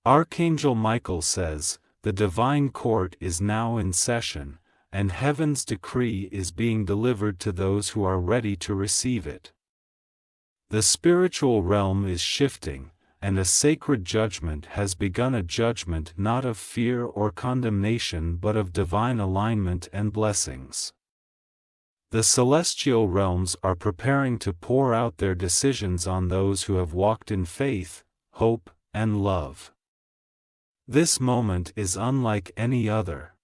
Archangel Michael says, "The divine court is now in session, and heaven's decree is being delivered to those who are ready to receive it." The spiritual realm is shifting, and a sacred judgment has begun, a judgment not of fear or condemnation but of divine alignment and blessings. The celestial realms are preparing to pour out their decisions on those who have walked in faith, hope, and love. This moment is unlike any other.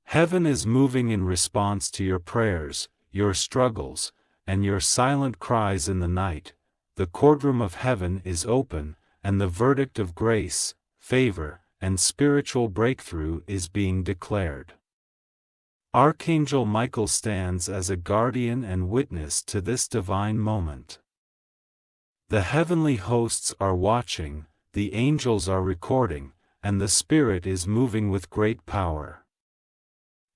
Heaven is moving in response to your prayers, your struggles, and your silent cries in the night. The courtroom of heaven is open, and the verdict of grace, favor, and spiritual breakthrough is being declared. Archangel Michael stands as a guardian and witness to this divine moment. The heavenly hosts are watching, the angels are recording, and the Spirit is moving with great power.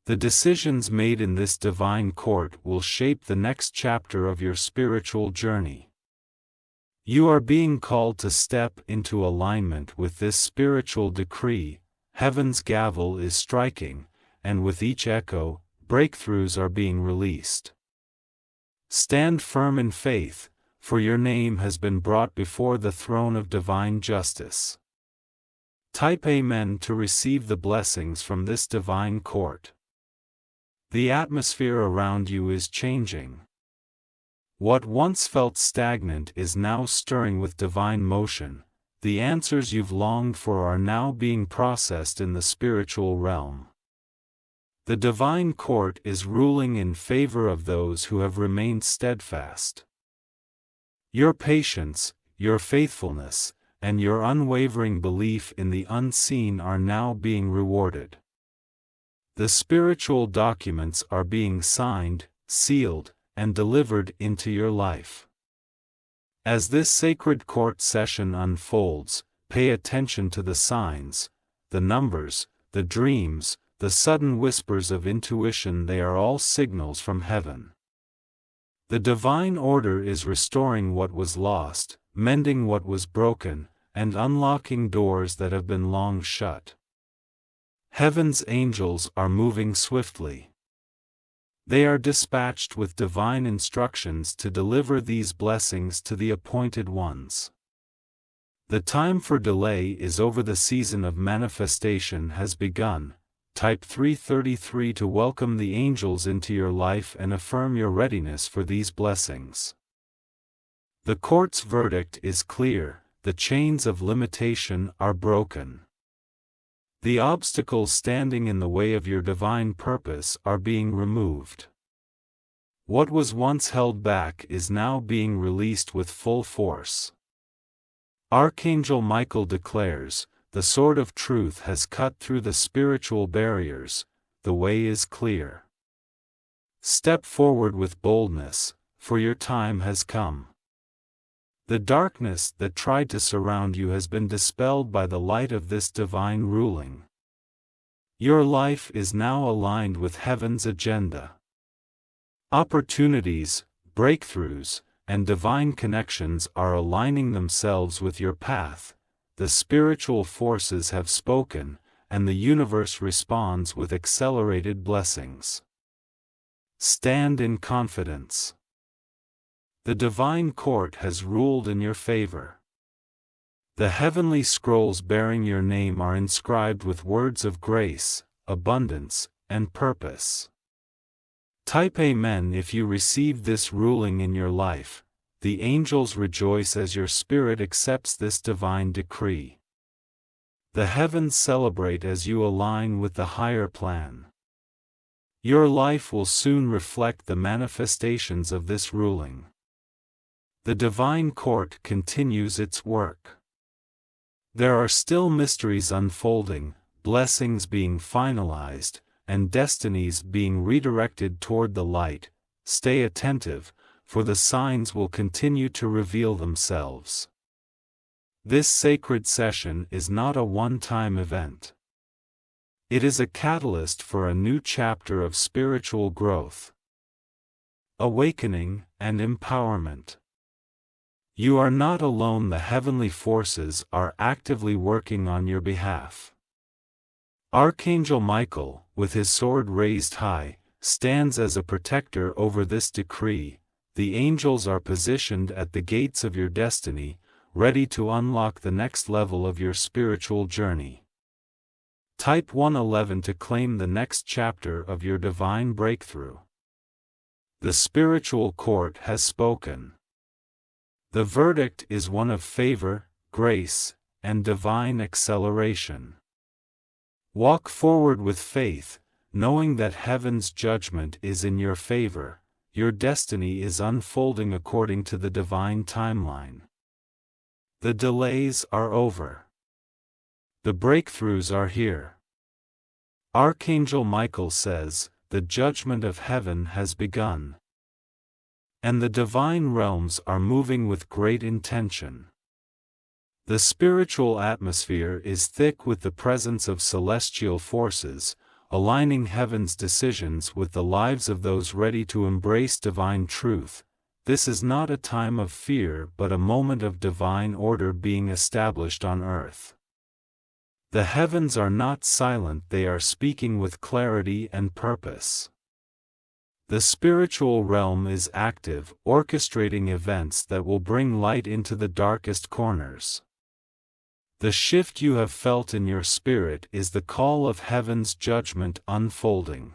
The decisions made in this divine court will shape the next chapter of your spiritual journey. You are being called to step into alignment with this spiritual decree. Heaven's gavel is striking, and with each echo, breakthroughs are being released. Stand firm in faith, for your name has been brought before the throne of divine justice. Type Amen to receive the blessings from this divine court. The atmosphere around you is changing. What once felt stagnant is now stirring with divine motion. The answers you've longed for are now being processed in the spiritual realm. The divine court is ruling in favor of those who have remained steadfast. Your patience, your faithfulness, and your unwavering belief in the unseen are now being rewarded. The spiritual documents are being signed, sealed, and delivered into your life. As this sacred court session unfolds, pay attention to the signs, the numbers, the dreams, the sudden whispers of intuition. They are all signals from heaven. The divine order is restoring what was lost, mending what was broken, and unlocking doors that have been long shut. Heaven's angels are moving swiftly. They are dispatched with divine instructions to deliver these blessings to the appointed ones. The time for delay is over. The season of manifestation has begun. Type 333 to welcome the angels into your life and affirm your readiness for these blessings. The court's verdict is clear. The chains of limitation are broken. The obstacles standing in the way of your divine purpose are being removed. What was once held back is now being released with full force. Archangel Michael declares, "The sword of truth has cut through the spiritual barriers, the way is clear. Step forward with boldness, for your time has come." The darkness that tried to surround you has been dispelled by the light of this divine ruling. Your life is now aligned with heaven's agenda. Opportunities, breakthroughs, and divine connections are aligning themselves with your path. The spiritual forces have spoken, and the universe responds with accelerated blessings. Stand in confidence. The divine court has ruled in your favor. The heavenly scrolls bearing your name are inscribed with words of grace, abundance, and purpose. Type Amen if you receive this ruling in your life. The angels rejoice as your spirit accepts this divine decree. The heavens celebrate as you align with the higher plan. Your life will soon reflect the manifestations of this ruling. The divine court continues its work. There are still mysteries unfolding, blessings being finalized, and destinies being redirected toward the light. Stay attentive, for the signs will continue to reveal themselves. This sacred session is not a one-time event. It is a catalyst for a new chapter of spiritual growth, awakening, and empowerment. You are not alone. The heavenly forces are actively working on your behalf. Archangel Michael, with his sword raised high, stands as a protector over this decree. The angels are positioned at the gates of your destiny, ready to unlock the next level of your spiritual journey. Type 111 to claim the next chapter of your divine breakthrough. The spiritual court has spoken. The verdict is one of favor, grace, and divine acceleration. Walk forward with faith, knowing that heaven's judgment is in your favor. Your destiny is unfolding according to the divine timeline. The delays are over. The breakthroughs are here. Archangel Michael says, the judgment of heaven has begun. And the divine realms are moving with great intention. The spiritual atmosphere is thick with the presence of celestial forces, aligning heaven's decisions with the lives of those ready to embrace divine truth. This is not a time of fear but a moment of divine order being established on earth. The heavens are not silent, they are speaking with clarity and purpose. The spiritual realm is active, orchestrating events that will bring light into the darkest corners. The shift you have felt in your spirit is the call of heaven's judgment unfolding.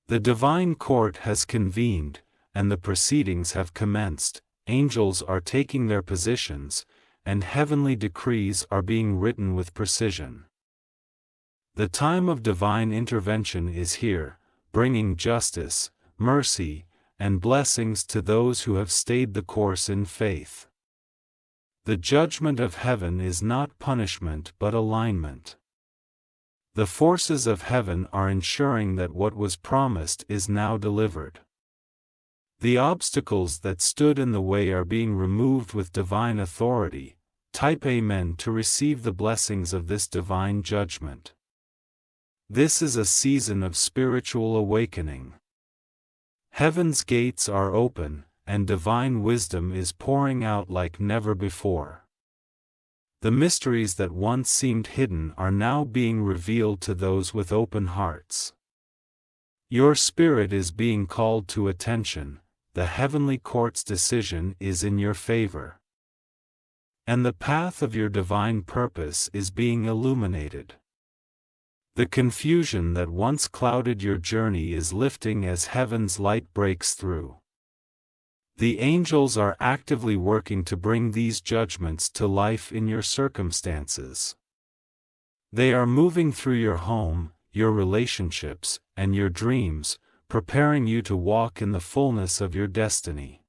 The divine court has convened, and the proceedings have commenced. Angels are taking their positions, and heavenly decrees are being written with precision. The time of divine intervention is here, bringing justice, mercy, and blessings to those who have stayed the course in faith. The judgment of heaven is not punishment but alignment. The forces of heaven are ensuring that what was promised is now delivered. The obstacles that stood in the way are being removed with divine authority. Type Amen to receive the blessings of this divine judgment. This is a season of spiritual awakening. Heaven's gates are open, and divine wisdom is pouring out like never before. The mysteries that once seemed hidden are now being revealed to those with open hearts. Your spirit is being called to attention. The heavenly court's decision is in your favor. And the path of your divine purpose is being illuminated. The confusion that once clouded your journey is lifting as heaven's light breaks through. The angels are actively working to bring these judgments to life in your circumstances. They are moving through your home, your relationships, and your dreams, preparing you to walk in the fullness of your destiny.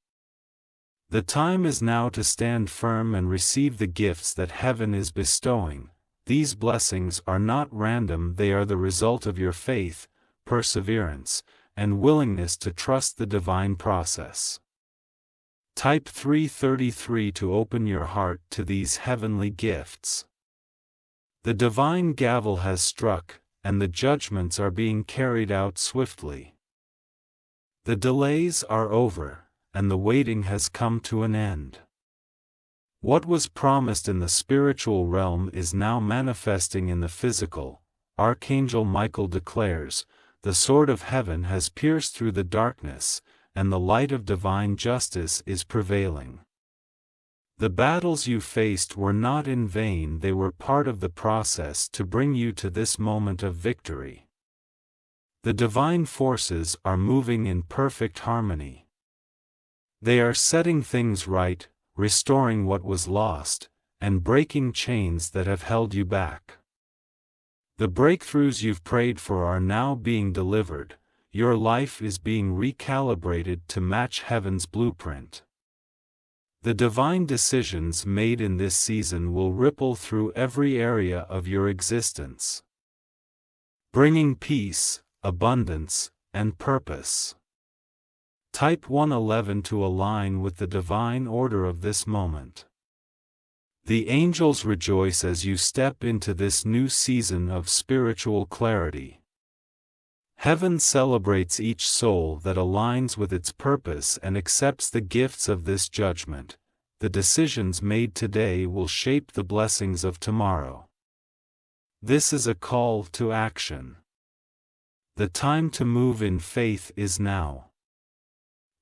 The time is now to stand firm and receive the gifts that heaven is bestowing. These blessings are not random, they are the result of your faith, perseverance, and willingness to trust the divine process. Type 333 to open your heart to these heavenly gifts. The divine gavel has struck, and the judgments are being carried out swiftly. The delays are over, and the waiting has come to an end. What was promised in the spiritual realm is now manifesting in the physical. Archangel Michael declares, the sword of heaven has pierced through the darkness, and the light of divine justice is prevailing. The battles you faced were not in vain, they were part of the process to bring you to this moment of victory. The divine forces are moving in perfect harmony. They are setting things right, restoring what was lost, and breaking chains that have held you back. The breakthroughs you've prayed for are now being delivered. Your life is being recalibrated to match heaven's blueprint. The divine decisions made in this season will ripple through every area of your existence, bringing peace, abundance, and purpose. Type 111 to align with the divine order of this moment. The angels rejoice as you step into this new season of spiritual clarity. Heaven celebrates each soul that aligns with its purpose and accepts the gifts of this judgment. the decisions made today will shape the blessings of tomorrow. This is a call to action. The time to move in faith is now.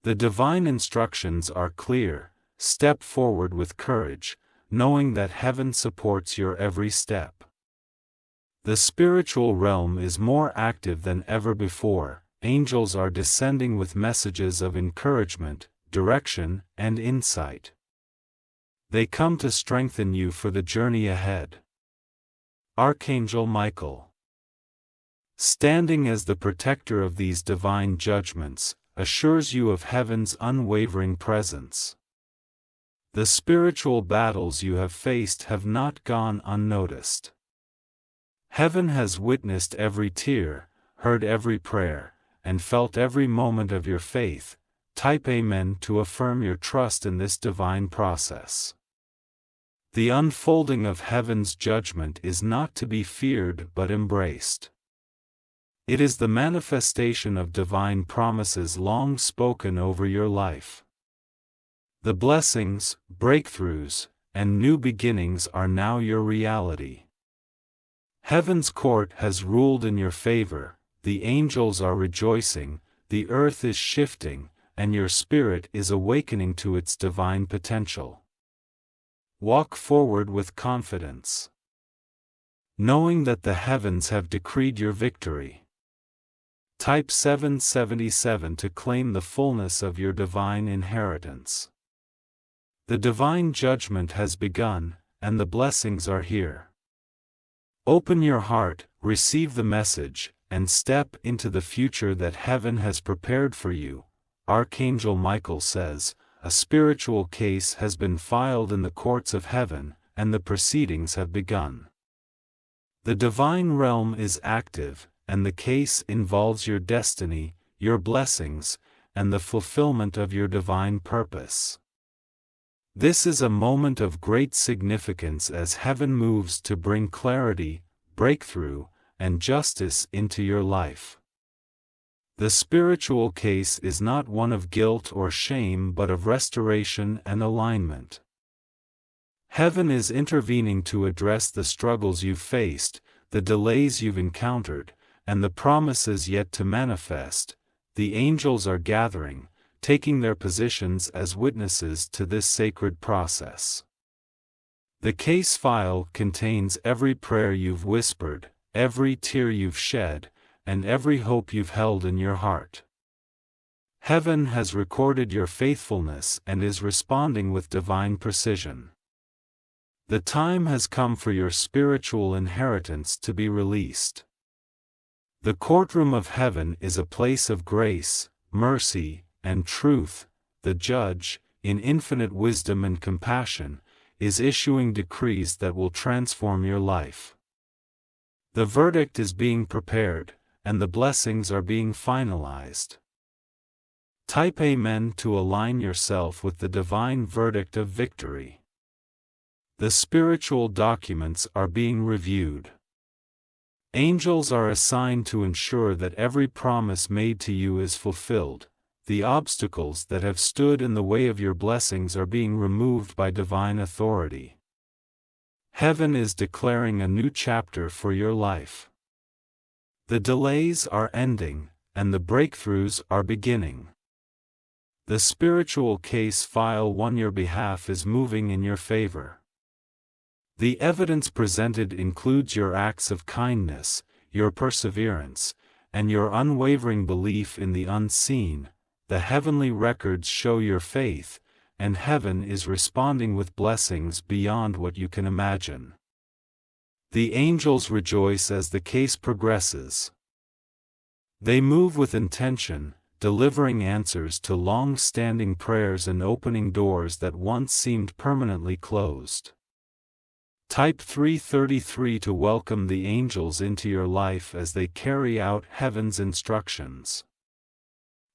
The divine instructions are clear: step forward with courage, knowing that heaven supports your every step. The spiritual realm is more active than ever before. Angels are descending with messages of encouragement, direction, and insight. They come to strengthen you for the journey ahead. Archangel Michael, standing as the protector of these divine judgments, assures you of heaven's unwavering presence. The spiritual battles you have faced have not gone unnoticed. Heaven has witnessed every tear, heard every prayer, and felt every moment of your faith. Type Amen to affirm your trust in this divine process. The unfolding of heaven's judgment is not to be feared but embraced. It is the manifestation of divine promises long spoken over your life. The blessings, breakthroughs, and new beginnings are now your reality. Heaven's court has ruled in your favor, the angels are rejoicing, the earth is shifting, and your spirit is awakening to its divine potential. Walk forward with confidence, knowing that the heavens have decreed your victory. Type 777 to claim the fullness of your divine inheritance. The divine judgment has begun, and the blessings are here. Open your heart, receive the message, and step into the future that heaven has prepared for you. Archangel Michael says, a spiritual case has been filed in the courts of heaven, and the proceedings have begun. The divine realm is active, and the case involves your destiny, your blessings, and the fulfillment of your divine purpose. This is a moment of great significance as heaven moves to bring clarity, breakthrough, and justice into your life. The spiritual case is not one of guilt or shame but of restoration and alignment. Heaven is intervening to address the struggles you've faced, the delays you've encountered, and the promises yet to manifest. The angels are gathering, taking their positions as witnesses to this sacred process. The case file contains every prayer you've whispered, every tear you've shed, and every hope you've held in your heart. Heaven has recorded your faithfulness and is responding with divine precision. The time has come for your spiritual inheritance to be released. The courtroom of heaven is a place of grace, mercy, and truth. The judge, in infinite wisdom and compassion, is issuing decrees that will transform your life. The verdict is being prepared, and the blessings are being finalized. Type Amen to align yourself with the divine verdict of victory. The spiritual documents are being reviewed. Angels are assigned to ensure that every promise made to you is fulfilled. The obstacles that have stood in the way of your blessings are being removed by divine authority. Heaven is declaring a new chapter for your life. The delays are ending, and the breakthroughs are beginning. The spiritual case file on your behalf is moving in your favor. The evidence presented includes your acts of kindness, your perseverance, and your unwavering belief in the unseen. The heavenly records show your faith, and heaven is responding with blessings beyond what you can imagine. The angels rejoice as the case progresses. They move with intention, delivering answers to long-standing prayers and opening doors that once seemed permanently closed. Type 333 to welcome the angels into your life as they carry out heaven's instructions.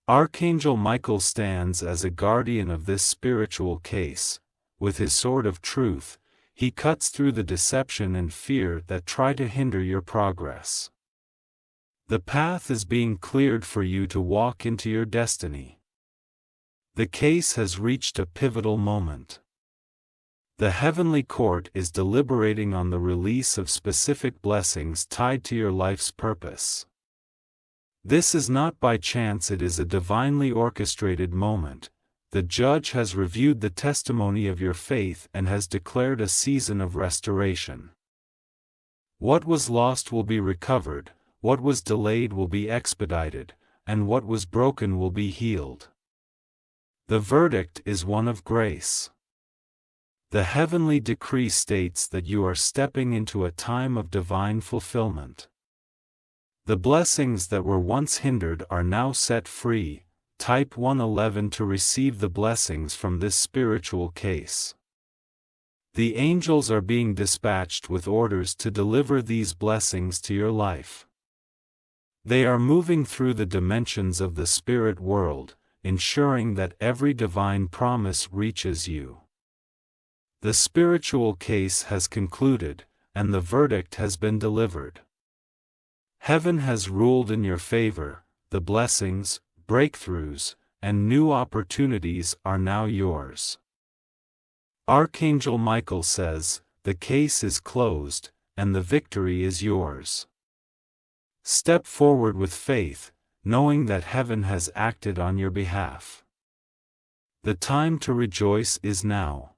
Archangel Michael stands as a guardian of this spiritual case. With his sword of truth, he cuts through the deception and fear that try to hinder your progress. The path is being cleared for you to walk into your destiny. The case has reached a pivotal moment. The heavenly court is deliberating on the release of specific blessings tied to your life's purpose. This is not by chance, it is a divinely orchestrated moment. The judge has reviewed the testimony of your faith and has declared a season of restoration. What was lost will be recovered, what was delayed will be expedited, and what was broken will be healed. The verdict is one of grace. The heavenly decree states that you are stepping into a time of divine fulfillment. The blessings that were once hindered are now set free. Type 111 to receive the blessings from this spiritual case. The angels are being dispatched with orders to deliver these blessings to your life. They are moving through the dimensions of the spirit world, ensuring that every divine promise reaches you. The spiritual case has concluded, and the verdict has been delivered. Heaven has ruled in your favor. The blessings, breakthroughs, and new opportunities are now yours. Archangel Michael says, the case is closed, and the victory is yours. Step forward with faith, knowing that heaven has acted on your behalf. The time to rejoice is now.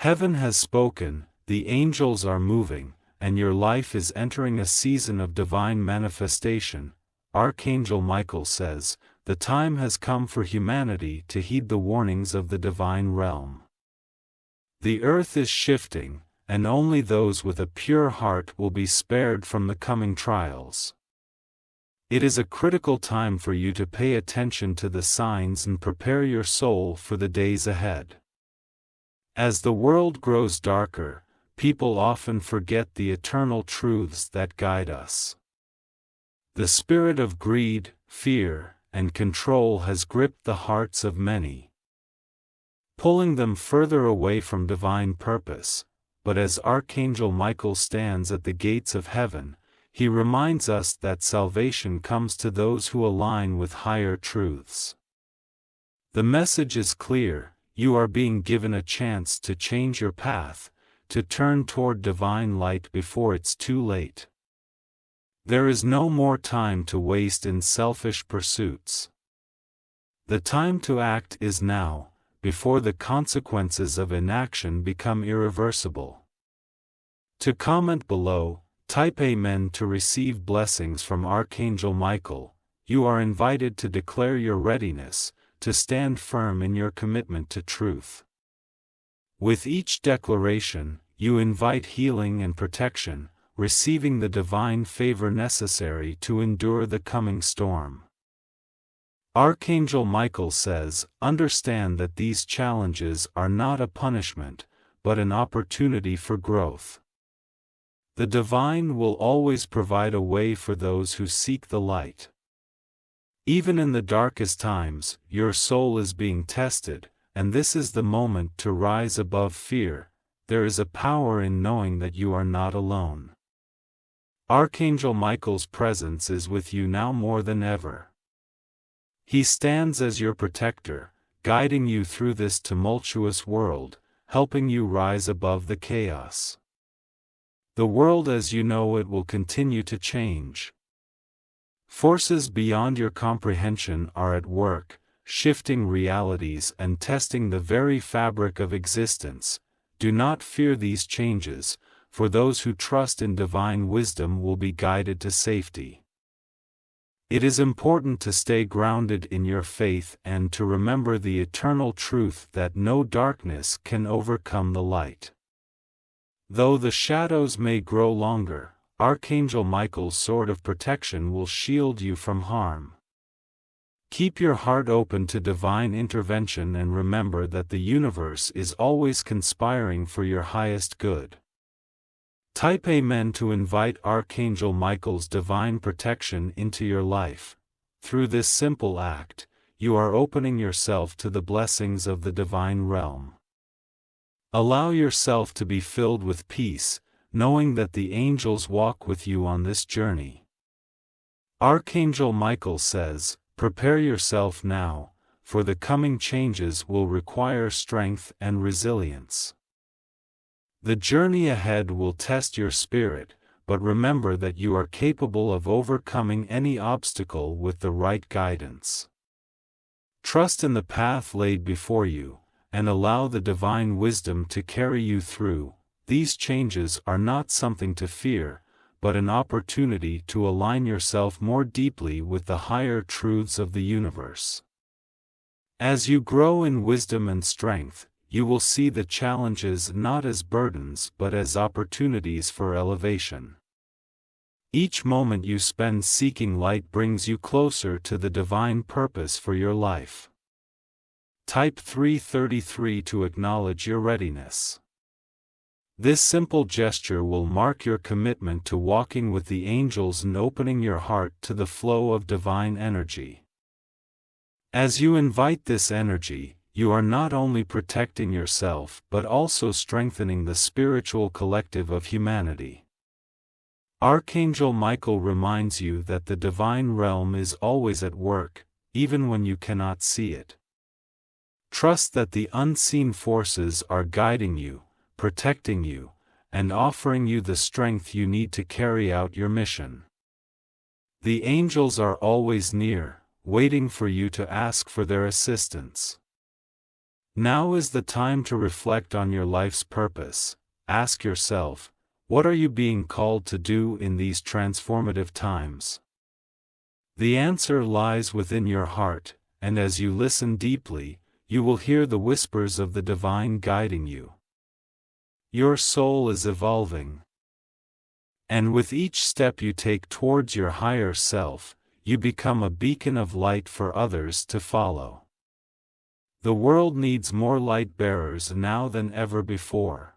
Heaven has spoken, the angels are moving, and your life is entering a season of divine manifestation. Archangel Michael says, the time has come for humanity to heed the warnings of the divine realm. The earth is shifting, and only those with a pure heart will be spared from the coming trials. It is a critical time for you to pay attention to the signs and prepare your soul for the days ahead. As the world grows darker, people often forget the eternal truths that guide us. The spirit of greed, fear, and control has gripped the hearts of many, pulling them further away from divine purpose. But as Archangel Michael stands at the gates of heaven, he reminds us that salvation comes to those who align with higher truths. The message is clear: you are being given a chance to change your path, to turn toward divine light before it's too late. There is no more time to waste in selfish pursuits. The time to act is now, before the consequences of inaction become irreversible. To comment below, type Amen to receive blessings from Archangel Michael. You are invited to declare your readiness, to stand firm in your commitment to truth. With each declaration, you invite healing and protection, receiving the divine favor necessary to endure the coming storm. Archangel Michael says, understand that these challenges are not a punishment, but an opportunity for growth. The divine will always provide a way for those who seek the light. Even in the darkest times, your soul is being tested, and this is the moment to rise above fear. There is a power in knowing that you are not alone. Archangel Michael's presence is with you now more than ever. He stands as your protector, guiding you through this tumultuous world, helping you rise above the chaos. The world as you know it will continue to change. Forces beyond your comprehension are at work, shifting realities and testing the very fabric of existence. Do not fear these changes, for those who trust in divine wisdom will be guided to safety. It is important to stay grounded in your faith and to remember the eternal truth that no darkness can overcome the light. Though the shadows may grow longer, Archangel Michael's sword of protection will shield you from harm. Keep your heart open to divine intervention and remember that the universe is always conspiring for your highest good. Type Amen to invite Archangel Michael's divine protection into your life. Through this simple act, you are opening yourself to the blessings of the divine realm. Allow yourself to be filled with peace, knowing that the angels walk with you on this journey. Archangel Michael says, prepare yourself now, for the coming changes will require strength and resilience. The journey ahead will test your spirit, but remember that you are capable of overcoming any obstacle with the right guidance. Trust in the path laid before you, and allow the divine wisdom to carry you through. These changes are not something to fear, but an opportunity to align yourself more deeply with the higher truths of the universe. As you grow in wisdom and strength, you will see the challenges not as burdens but as opportunities for elevation. Each moment you spend seeking light brings you closer to the divine purpose for your life. Type 333 to acknowledge your readiness. This simple gesture will mark your commitment to walking with the angels and opening your heart to the flow of divine energy. As you invite this energy, you are not only protecting yourself but also strengthening the spiritual collective of humanity. Archangel Michael reminds you that the divine realm is always at work, even when you cannot see it. Trust that the unseen forces are guiding you, protecting you, and offering you the strength you need to carry out your mission. The angels are always near, waiting for you to ask for their assistance. Now is the time to reflect on your life's purpose. Ask yourself, what are you being called to do in these transformative times? The answer lies within your heart, and as you listen deeply, you will hear the whispers of the divine guiding you. Your soul is evolving. And with each step you take towards your higher self, you become a beacon of light for others to follow. The world needs more light bearers now than ever before.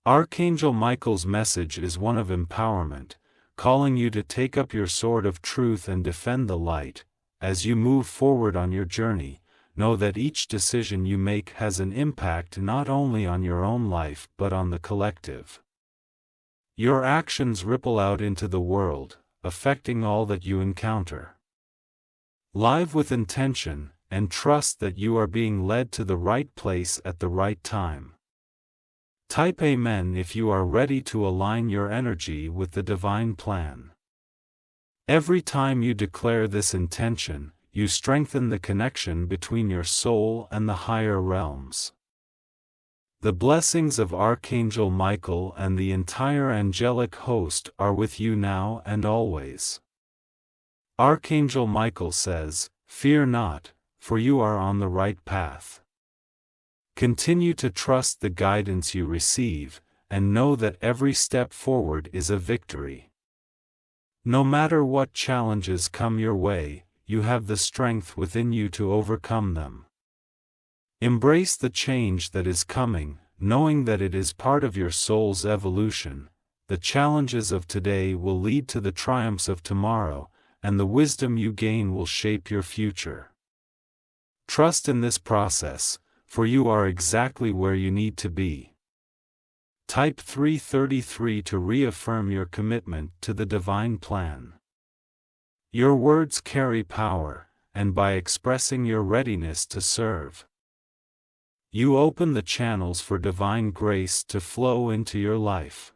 Archangel Michael's message is one of empowerment, calling you to take up your sword of truth and defend the light. As you move forward on your journey, know that each decision you make has an impact not only on your own life but on the collective. Your actions ripple out into the world, affecting all that you encounter. Live with intention, and trust that you are being led to the right place at the right time. Type Amen if you are ready to align your energy with the divine plan. Every time you declare this intention, you strengthen the connection between your soul and the higher realms. The blessings of Archangel Michael and the entire angelic host are with you now and always. Archangel Michael says, "Fear not, for you are on the right path." Continue to trust the guidance you receive, and know that every step forward is a victory. No matter what challenges come your way, you have the strength within you to overcome them. Embrace the change that is coming, knowing that it is part of your soul's evolution. The challenges of today will lead to the triumphs of tomorrow, and the wisdom you gain will shape your future. Trust in this process, for you are exactly where you need to be. Type 333 to reaffirm your commitment to the divine plan. Your words carry power, and by expressing your readiness to serve, you open the channels for divine grace to flow into your life.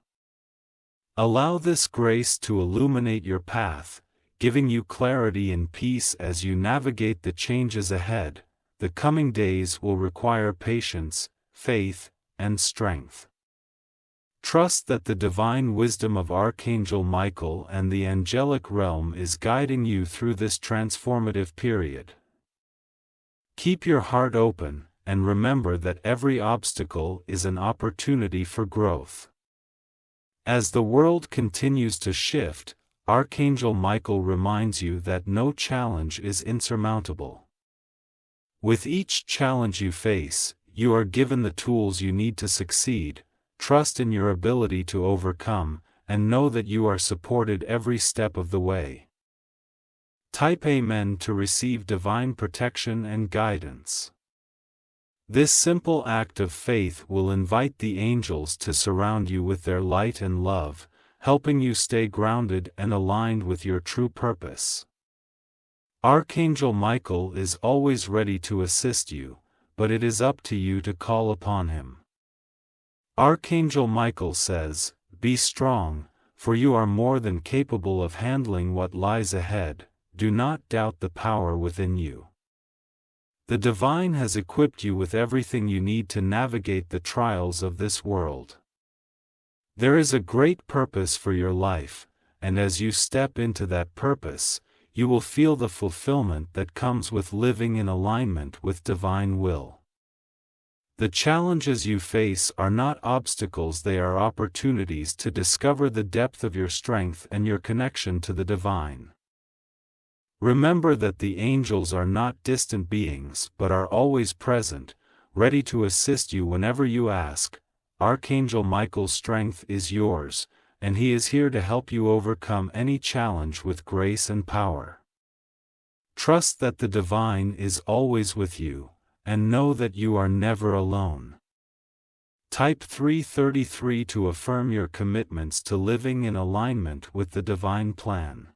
Allow this grace to illuminate your path, giving you clarity and peace as you navigate the changes ahead. The coming days will require patience, faith, and strength. Trust that the divine wisdom of Archangel Michael and the angelic realm is guiding you through this transformative period. Keep your heart open, and remember that every obstacle is an opportunity for growth. As the world continues to shift, Archangel Michael reminds you that no challenge is insurmountable. With each challenge you face, you are given the tools you need to succeed. Trust in your ability to overcome, and know that you are supported every step of the way. Type Amen to receive divine protection and guidance. This simple act of faith will invite the angels to surround you with their light and love, helping you stay grounded and aligned with your true purpose. Archangel Michael is always ready to assist you, but it is up to you to call upon him. Archangel Michael says, "Be strong, for you are more than capable of handling what lies ahead. Do not doubt the power within you. The divine has equipped you with everything you need to navigate the trials of this world. There is a great purpose for your life, and as you step into that purpose, you will feel the fulfillment that comes with living in alignment with divine will. The challenges you face are not obstacles, they are opportunities to discover the depth of your strength and your connection to the divine. Remember that the angels are not distant beings but are always present, ready to assist you whenever you ask. Archangel Michael's strength is yours, and he is here to help you overcome any challenge with grace and power. Trust that the divine is always with you, and know that you are never alone. Type 333 to affirm your commitments to living in alignment with the divine plan.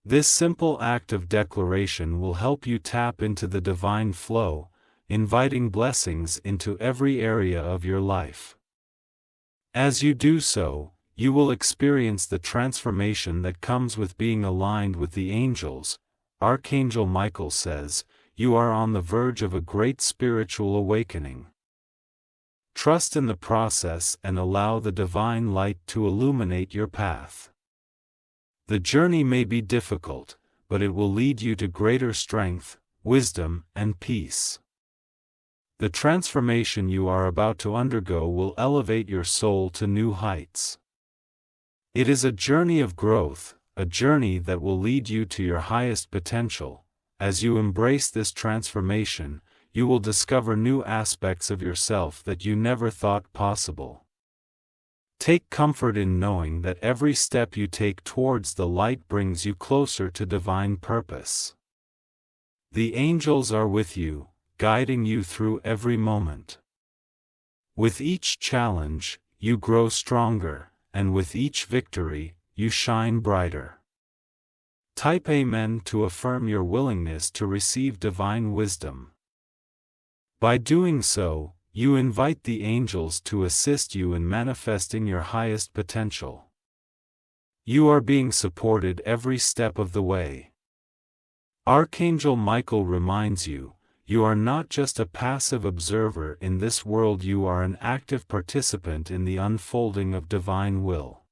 This simple act of declaration will help you tap into the divine flow, inviting blessings into every area of your life. As you do so, you will experience the transformation that comes with being aligned with the angels. Archangel Michael says, "You are on the verge of a great spiritual awakening. Trust in the process and allow the divine light to illuminate your path. The journey may be difficult, but it will lead you to greater strength, wisdom, and peace. The transformation you are about to undergo will elevate your soul to new heights. It is a journey of growth, a journey that will lead you to your highest potential. As you embrace this transformation, you will discover new aspects of yourself that you never thought possible. Take comfort in knowing that every step you take towards the light brings you closer to divine purpose. The angels are with you, guiding you through every moment. With each challenge, you grow stronger, and with each victory, you shine brighter." Type Amen to affirm your willingness to receive divine wisdom. By doing so, you invite the angels to assist you in manifesting your highest potential. You are being supported every step of the way. Archangel Michael reminds you, you are not just a passive observer in this world, you are an active participant in the unfolding of divine will.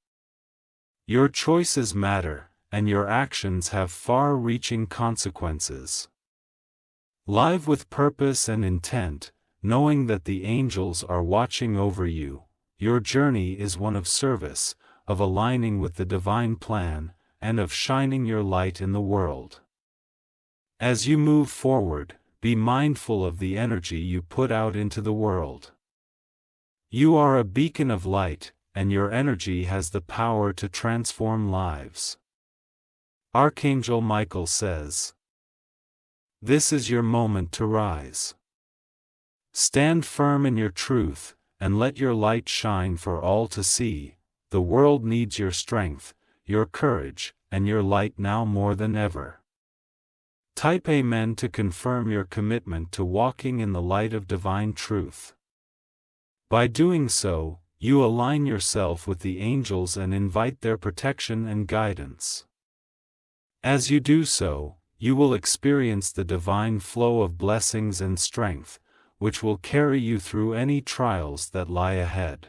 Your choices matter, and your actions have far-reaching consequences. Live with purpose and intent, knowing that the angels are watching over you. Your journey is one of service, of aligning with the divine plan, and of shining your light in the world. As you move forward, be mindful of the energy you put out into the world. You are a beacon of light, and your energy has the power to transform lives. Archangel Michael says, "This is your moment to rise. Stand firm in your truth, and let your light shine for all to see. The world needs your strength, your courage, and your light now more than ever." Type Amen to confirm your commitment to walking in the light of divine truth. By doing so, you align yourself with the angels and invite their protection and guidance. As you do so, you will experience the divine flow of blessings and strength, which will carry you through any trials that lie ahead.